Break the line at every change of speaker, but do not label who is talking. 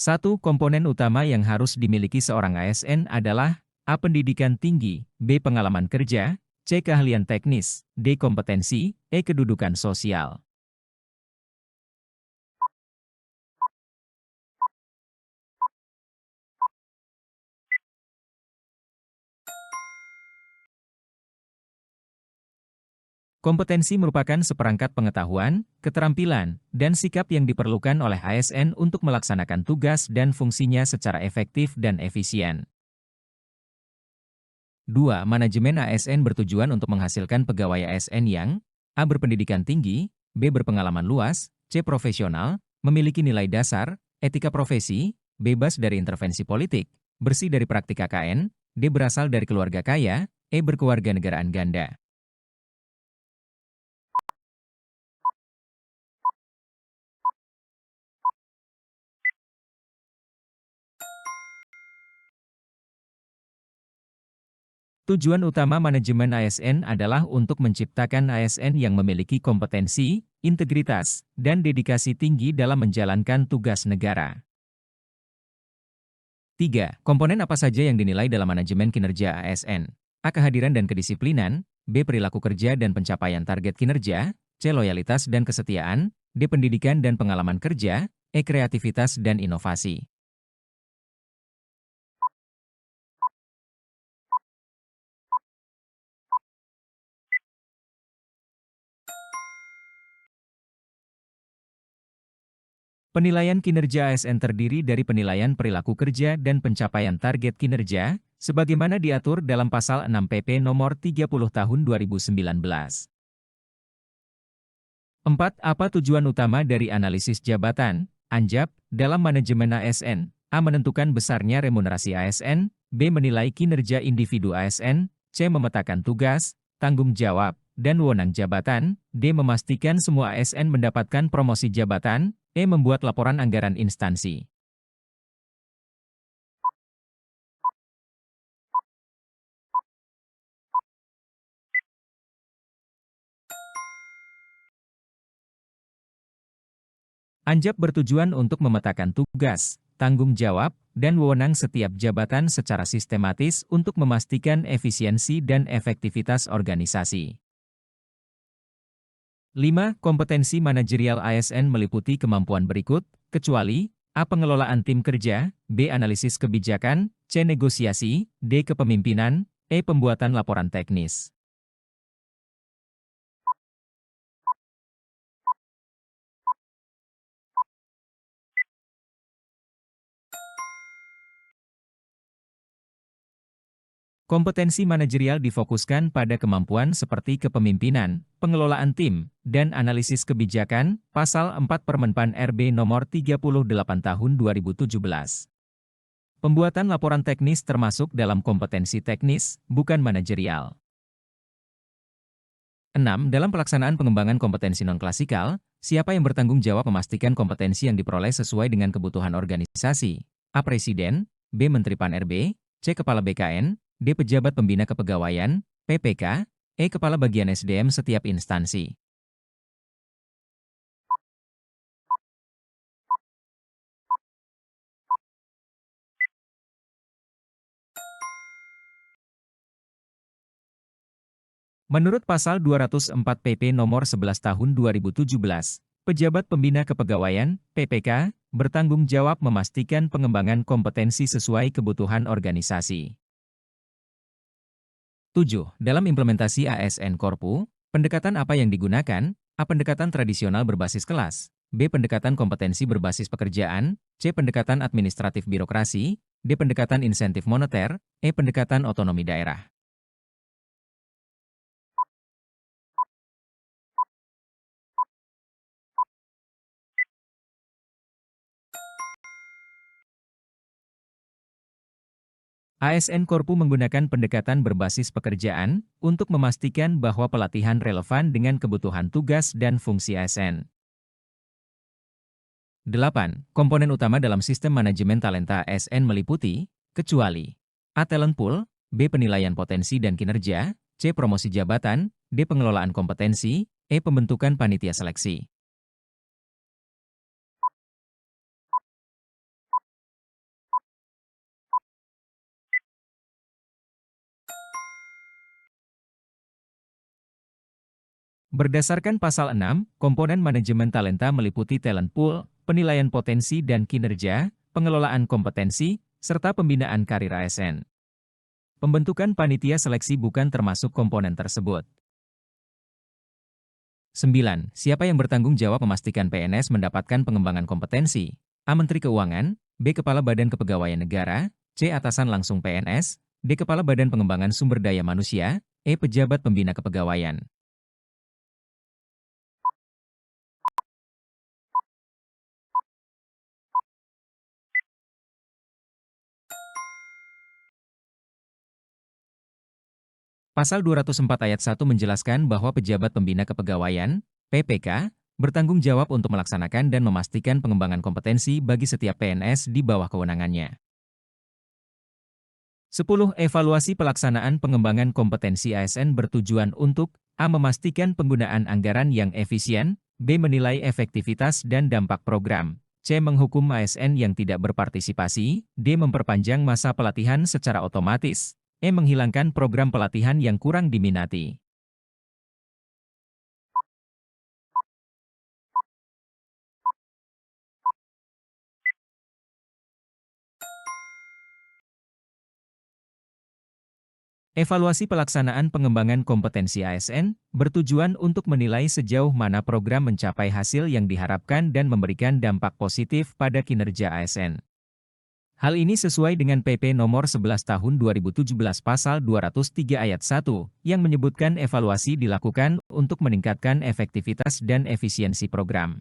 Satu komponen utama yang harus dimiliki seorang ASN adalah A. Pendidikan tinggi, B. Pengalaman kerja, C. Keahlian teknis, D. Kompetensi, E. Kedudukan sosial. Kompetensi merupakan seperangkat pengetahuan, keterampilan, dan sikap yang diperlukan oleh ASN untuk melaksanakan tugas dan fungsinya secara efektif dan efisien. 2. Manajemen ASN bertujuan untuk menghasilkan pegawai ASN yang A. Berpendidikan tinggi, B. Berpengalaman luas, C. Profesional, memiliki nilai dasar, etika profesi, bebas dari intervensi politik, bersih dari praktik KKN, D. Berasal dari keluarga kaya, E. Berkewarganegaraan ganda. Tujuan utama manajemen ASN adalah untuk menciptakan ASN yang memiliki kompetensi, integritas, dan dedikasi tinggi dalam menjalankan tugas negara. 3. Komponen apa saja yang dinilai dalam manajemen kinerja ASN? A. Kehadiran dan kedisiplinan, B. Perilaku kerja dan pencapaian target kinerja, C. Loyalitas dan kesetiaan, D. Pendidikan dan pengalaman kerja, E. Kreativitas dan inovasi. Penilaian kinerja ASN terdiri dari penilaian perilaku kerja dan pencapaian target kinerja, sebagaimana diatur dalam Pasal 6 PP Nomor 30 Tahun 2019. 4. Apa tujuan utama dari analisis jabatan, ANJAP, dalam manajemen ASN? A. Menentukan besarnya remunerasi ASN, B. Menilai kinerja individu ASN, C. Memetakan tugas, tanggung jawab, dan wewenang jabatan, D. Memastikan semua ASN mendapatkan promosi jabatan, E. Membuat laporan anggaran instansi. ANJAP bertujuan untuk memetakan tugas, tanggung jawab, dan wewenang setiap jabatan secara sistematis untuk memastikan efisiensi dan efektivitas organisasi. 5. Kompetensi manajerial ASN meliputi kemampuan berikut, kecuali A. Pengelolaan tim kerja, B. Analisis kebijakan, C. Negosiasi, D. Kepemimpinan, E. Pembuatan laporan teknis. Kompetensi manajerial difokuskan pada kemampuan seperti kepemimpinan, pengelolaan tim, dan analisis kebijakan, Pasal 4 Permenpan RB Nomor 38 Tahun 2017. Pembuatan laporan teknis termasuk dalam kompetensi teknis, bukan manajerial. 6. Dalam pelaksanaan pengembangan kompetensi non-klasikal, siapa yang bertanggung jawab memastikan kompetensi yang diperoleh sesuai dengan kebutuhan organisasi? A. Presiden, B. Menteri Pan-RB, C. Kepala BKN, D. Pejabat Pembina Kepegawaian, PPK, E. Kepala Bagian SDM setiap instansi. Menurut Pasal 204 PP Nomor 11 Tahun 2017, Pejabat Pembina Kepegawaian, PPK, bertanggung jawab memastikan pengembangan kompetensi sesuai kebutuhan organisasi. 7. Dalam implementasi ASN Korpu, pendekatan apa yang digunakan? A. Pendekatan tradisional berbasis kelas, B. Pendekatan kompetensi berbasis pekerjaan, C. Pendekatan administratif birokrasi, D. Pendekatan insentif moneter, E. Pendekatan otonomi daerah. ASN Korpu menggunakan pendekatan berbasis pekerjaan untuk memastikan bahwa pelatihan relevan dengan kebutuhan tugas dan fungsi ASN. 8. Komponen utama dalam sistem manajemen talenta ASN meliputi, kecuali A. Talent pool, B. Penilaian potensi dan kinerja, C. Promosi jabatan, D. Pengelolaan kompetensi, E. Pembentukan panitia seleksi. Berdasarkan pasal 6, komponen manajemen talenta meliputi talent pool, penilaian potensi dan kinerja, pengelolaan kompetensi, serta pembinaan karir ASN. Pembentukan panitia seleksi bukan termasuk komponen tersebut. 9. Siapa yang bertanggung jawab memastikan PNS mendapatkan pengembangan kompetensi? A. Menteri Keuangan, B. Kepala Badan Kepegawaian Negara, C. Atasan langsung PNS, D. Kepala Badan Pengembangan Sumber Daya Manusia, E. Pejabat Pembina Kepegawaian. Pasal 204 ayat 1 menjelaskan bahwa pejabat pembina kepegawaian, PPK, bertanggung jawab untuk melaksanakan dan memastikan pengembangan kompetensi bagi setiap PNS di bawah kewenangannya. 10. Evaluasi pelaksanaan pengembangan kompetensi ASN bertujuan untuk A. Memastikan penggunaan anggaran yang efisien, B. Menilai efektivitas dan dampak program, C. Menghukum ASN yang tidak berpartisipasi, D. Memperpanjang masa pelatihan secara otomatis, E. Menghilangkan program pelatihan yang kurang diminati. Evaluasi pelaksanaan pengembangan kompetensi ASN bertujuan untuk menilai sejauh mana program mencapai hasil yang diharapkan dan memberikan dampak positif pada kinerja ASN. Hal ini sesuai dengan PP Nomor 11 Tahun 2017 Pasal 203 Ayat 1 yang menyebutkan evaluasi dilakukan untuk meningkatkan efektivitas dan efisiensi program.